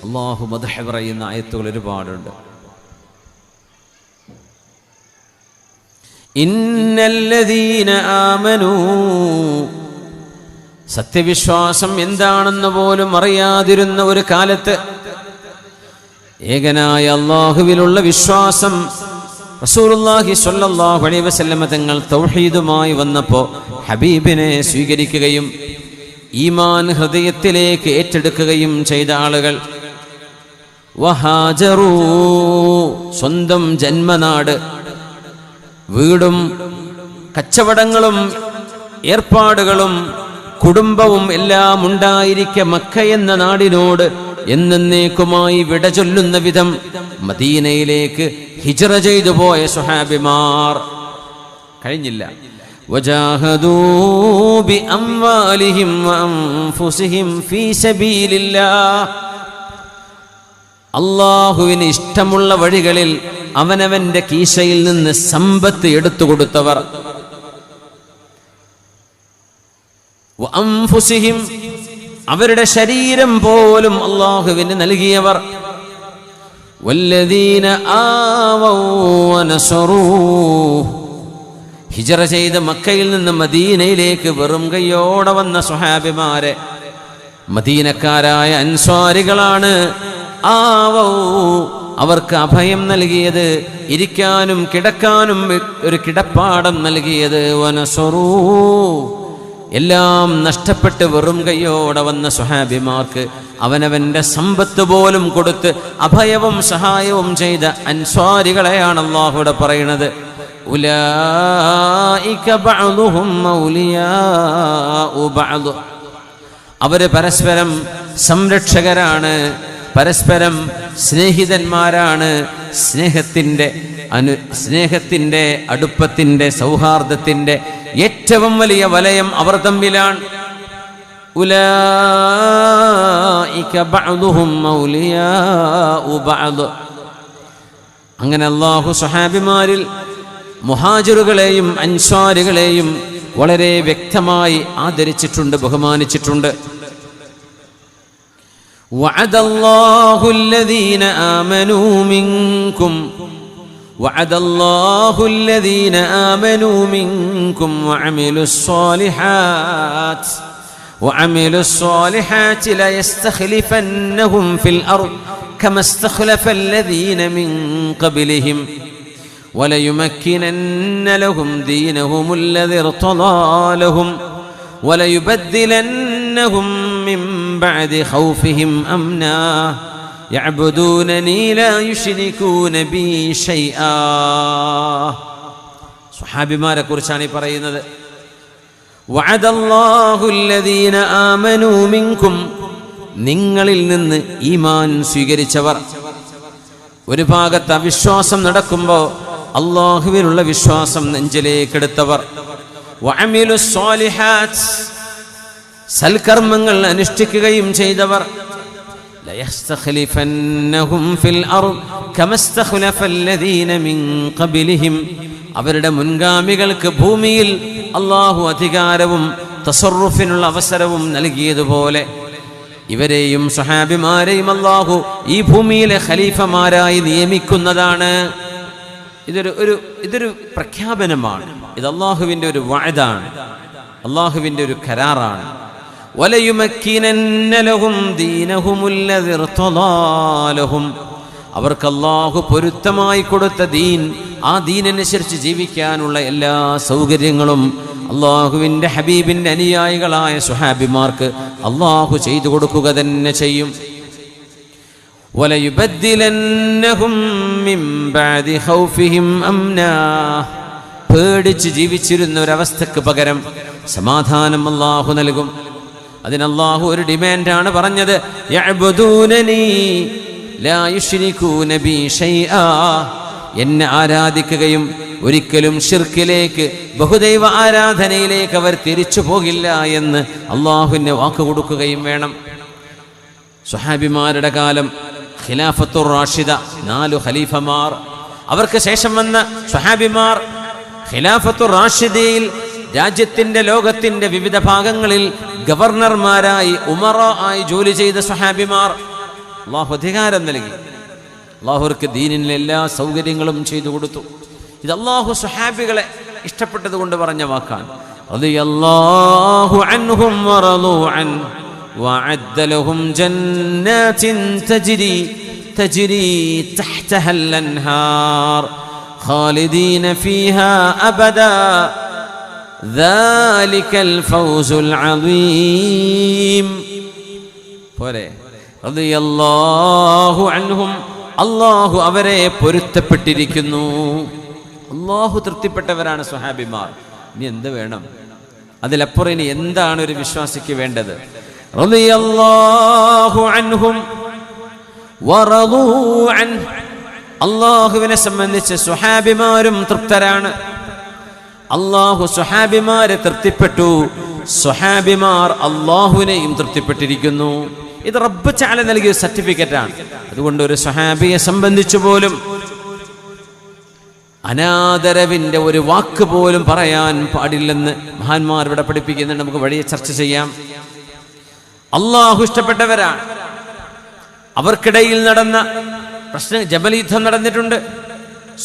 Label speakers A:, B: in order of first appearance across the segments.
A: അള്ളാഹു മദ്ഹ് പറയുന്ന ആയത്തുകൾ ഒരുപാടുണ്ട്. ഇന്നല്ലദീന ആമനൂ, സത്യവിശ്വാസം എന്താണെന്ന് പോലും അറിയാതിരുന്ന ഒരു കാലത്ത് ഏകനായ അള്ളാഹുവിലുള്ള വിശ്വാസം റസൂലുള്ളാഹി സ്വല്ലല്ലാഹു അലൈഹി വസല്ലമ തങ്ങൾ തൗഹീദുമായി വന്നപ്പോൾ ഹബീബിനെ സ്വീകരിക്കുകയും ഈമാൻ ഹൃദയത്തിലേക്ക് ഏറ്റെടുക്കുകയും ചെയ്ത ആളുകൾ, വഹാജറൂ, സ്വന്തം ജന്മനാട്, വീടും കച്ചവടങ്ങളും ഏർപ്പാടുകളും കുടുംബവും എല്ലാം ഉണ്ടായിരിക്കെ മക്ക എന്ന നാടിനോട് എന്നേക്കുമായി വിട ചൊല്ലുന്ന വിധം മദീനയിലേക്ക് ഹിജ്റ ചെയ്തു പോയ സ്വഹാബിമാർ കഴിഞ്ഞില്ല. വജാഹദൂ ബിഅംവാലിഹിം വഅൻഫുസിഹിം ഫീ സബീലില്ലാഹ്, അല്ലാഹുവിന് ഇഷ്ടമുള്ള വഴികളിൽ അവനവന്റെ കീശയിൽ നിന്ന് സമ്പത്ത് എടുത്തു കൊടുത്തവർ, വഅൻഫുസിഹിം, അവരുടെ ശരീരം പോലും അല്ലാഹുവിന് നൽകിയവർ, വല്ലദീന ആവൗ വനസറൂ, ഹിജ്റ ചെയ്ത് മക്കയിൽ നിന്ന് മദീനയിലേക്ക് വെറും കൈയോടെ വന്ന സ്വഹാബിമാരെ മദീനക്കാരായ അൻസ്വാരികളാണ്. ആവൗ, അവർക്ക് അഭയം നൽകിയത്, ഇരിക്കാനും കിടക്കാനും ഒരു കിടപ്പാടം നൽകിയത്. വനസറൂ, എല്ലാം നഷ്ടപ്പെട്ട് വെറും കൈയോടെ വന്ന സ്വഹാബിമാർക്ക് അവനവന്റെ സമ്പത്ത് പോലും കൊടുത്ത് അഭയവും സഹായവും ചെയ്ത അൻസ്വാരികളെയാണ് അല്ലാഹുവിടെ പറയുന്നത്. ഉലൈക ബഅദുഹും ഔലിയാഉ ബഅദ്, അവര് പരസ്പരം സംരക്ഷകരാണ്, പരസ്പരം സ്നേഹിതന്മാരാണ്. സ്നേഹത്തിന്റെ അടുപ്പത്തിന്റെ സൗഹാർദ്ദത്തിന്റെ ഏറ്റവും വലിയ വലയം അവർ തമ്മിലാണ്. ഉലൈക ബഅദുഹും ഔലിയാഉ ബഅദ്. അങ്ങനെ അല്ലാഹു സ്വഹാബിമാരിൽ മുഹാജിറുകളെയും അൻസ്വാരികളെയും വളരെ വ്യക്തമായി ആദരിച്ചിട്ടുണ്ട്, ബഹുമാനിച്ചിട്ടുണ്ട്. വഅദല്ലാഹു അല്ലദീന ആമനൂ മിൻകും വഅദല്ലാഹു അല്ലദീന ആമനൂ മിൻകും വഅമിലുസ് സ്വാലിഹാത്ത് ലയസ്തഖ്ലിഫന്നഹും ഫിൽ അർദ് കമാ ഇസ്തഖ്ലഫ അല്ലദീന മിൻ ഖബ്ലിഹിം وَلَيُمَكِّنَنَّ لَهُمْ دِينَهُمُ الَّذِي ارْتَضَىٰ لَهُمْ وَلَيُبَدِّلَنَّهُمْ مِنْ بَعْدِ خَوْفِهِمْ أَمْنًا يَعْبُدُونَنِي لَا يُشْرِكُونَ بِي شَيْئًا. സ്വഹാബിമാരെ കുറിച്ചാണ് ഈ പറയുന്നത്. وَعَدَ اللَّهُ الَّذِينَ آمَنُوا مِنْكُمْ, നിങ്ങളിൽ നിന്ന് ഈമാൻ സ്വീകരിച്ചവർ. ഒരു ഭാഗത്ത് അവിശ്വാസം നടക്കുമ്പോൾ അല്ലാഹുവിനുള്ള വിശ്വാസം നെഞ്ചിലേക്കെടുത്തവർ. വഅമിലുസ് സ്വാലിഹാത്ത്, സൽക്കർമ്മങ്ങൾ അനുഷ്ഠിക്കുകയും ചെയ്തവർ. ലയസ്തഖ്ലിഫന്നഹും ഫിൽ അർദ് കമാ ഇസ്തഖ്ലഫ അല്ലദീന മിൻ ഖബ്ലിഹിം, അവരുടെ മുൻഗാമികൾക്ക് ഭൂമിയിൽ അല്ലാഹു അധികാരവും തസറുഫിനുള്ള അവസരവും നൽകിയതുപോലെ ഇവരെയും സ്വഹാബിമാരെയും അല്ലാഹു ഈ ഭൂമിയിലെ ഖലീഫമാരായി നിയമിക്കുന്നതാണ്. ഇതൊരു പ്രഖ്യാപനമാണ്. ഇത് അല്ലാഹുവിൻ്റെ ഒരു വഅദാണ്, അല്ലാഹുവിൻ്റെ ഒരു കരാറാണ്. വലയുമക്കിനന്ന ലഹും ദീനഹുമുല്ലദി ഇർതദാ ലഹും, അവർക്ക് അല്ലാഹു പൊരുത്തമായി കൊടുത്ത ദീൻ, ആ ദീനനുസരിച്ച് ജീവിക്കാനുള്ള എല്ലാ സൗകര്യങ്ങളും അല്ലാഹുവിൻ്റെ ഹബീബിൻ്റെ അനുയായികളായ സ്വഹാബിമാർക്ക് അല്ലാഹു ചെയ്തു കൊടുക്കുക തന്നെ ചെയ്യും. വലയുബദ്ദിലന്നഹും മിൻ ബഅദി ഖൗഫിഹിം അംനാ, പേടിച്ച് ജീവിച്ചിരുന്ന ഒരവസ്ഥക്ക് പകരം സമാധാനം അല്ലാഹു നൽകും. അതിന് അല്ലാഹു ഒരു ഡിമാൻഡാണ് പറഞ്ഞത്. യഅ്ബുദൂനനി ലാ യുശ്രികൂന ബി ഷൈആ, എന്നെ ആരാധിക്കുകയും ഒരിക്കലും ഷിർക്കിലേക്ക്, ബഹുദൈവ ആരാധനയിലേക്ക് അവർ തിരിച്ചു പോകില്ല എന്ന് അള്ളാഹുവിന് വാക്ക് കൊടുക്കുകയും വേണം. സ്വഹാബിമാരുടെ കാലം ഖിലാഫത്തുർ റാഷിദ, 4 ഖലീഫമാർ, അവർക്ക് ശേഷം വന്ന സ്വഹാബിമാർ ഖിലാഫത്തുർ റാഷിദയിൽ രാജ്യത്തിന്റെ ലോകത്തിന്റെ വിവിധ ഭാഗങ്ങളിൽ ഗവർണർമാരായി, ഉമറ ആയി ജോലി ചെയ്ത സ്വഹാബിമാർ. അള്ളാഹു അധികാരം നൽകി. അള്ളാഹുർക്ക് ദീനിലെ എല്ലാ സൗകര്യങ്ങളും ചെയ്തു കൊടുത്തു. ഇത് അള്ളാഹു സ്വഹാബികളെ ഇഷ്ടപ്പെട്ടത് കൊണ്ട് പറഞ്ഞ വാക്കാണ്. റളിയല്ലാഹു അൻഹും വറളൂ അൻ വഅദ്ദ ലഹും ജന്നാത്തിൻ തജ്രി തഹ്തഹൽ അൻഹാർ ഖാലിദീന ഫീഹാ അബദാ ദാലികൽ ഫൗസുൽ അദീം. പോരെ. റളിയല്ലാഹു അൻഹും, അള്ളാഹു അവരെ പൊരുത്തപ്പെട്ടിരിക്കുന്നു. അള്ളാഹു തൃപ്തിപ്പെട്ടവരാണ് സ്വഹാബിമാർ. ഇനി എന്ത് വേണം? അതിലപ്പുറം ഇനി എന്താണ് ഒരു വിശ്വാസിക്ക് വേണ്ടത്? റളിയല്ലാഹു അൻഹും വറളൂ അൻ. അള്ളാഹുവിനെ സംബന്ധിച്ച് സ്വഹാബിമാരും തൃപ്തരാണ്. അള്ളാഹു സ്വഹാബിമാരെ തൃപ്തിപ്പെട്ടു, സ്വഹാബിമാർ അള്ളാഹുവിനെയും തൃപ്തിപ്പെട്ടിരിക്കുന്നു. ഇത് റബ്ബ് തആല നൽകിയ സർട്ടിഫിക്കറ്റാണ്. അതുകൊണ്ട് ഒരു സ്വഹാബിയെ സംബന്ധിച്ചു പോലും അനാദരവിന്റെ ഒരു വാക്ക് പോലും പറയാൻ പാടില്ലെന്ന് മഹാന്മാർ ഇവിടെ പഠിപ്പിക്കുന്നുണ്ട്. നമുക്ക് വഴിയെ ചർച്ച ചെയ്യാം. അള്ളാഹു ഇഷ്ടപ്പെട്ടവരാണ്. അവർക്കിടയിൽ നടന്ന പ്രശ്നം, ജബൽ യുദ്ധം നടന്നിട്ടുണ്ട്,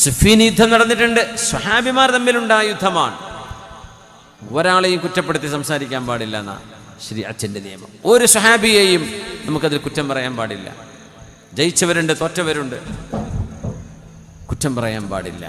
A: സിഫീൻ യുദ്ധം നടന്നിട്ടുണ്ട്. സ്വഹാബിമാർ തമ്മിലുണ്ടായ യുദ്ധമാണ്. ഒരാളെയും കുറ്റപ്പെടുത്തി സംസാരിക്കാൻ പാടില്ല എന്നാ ശരീഅത്തിന്റെ നിയമം. ഒരു സ്വഹാബിയെയും നമുക്കതിൽ കുറ്റം പറയാൻ പാടില്ല. ജയിച്ചവരുണ്ട്, തോറ്റവരുണ്ട്, കുറ്റം പറയാൻ പാടില്ല.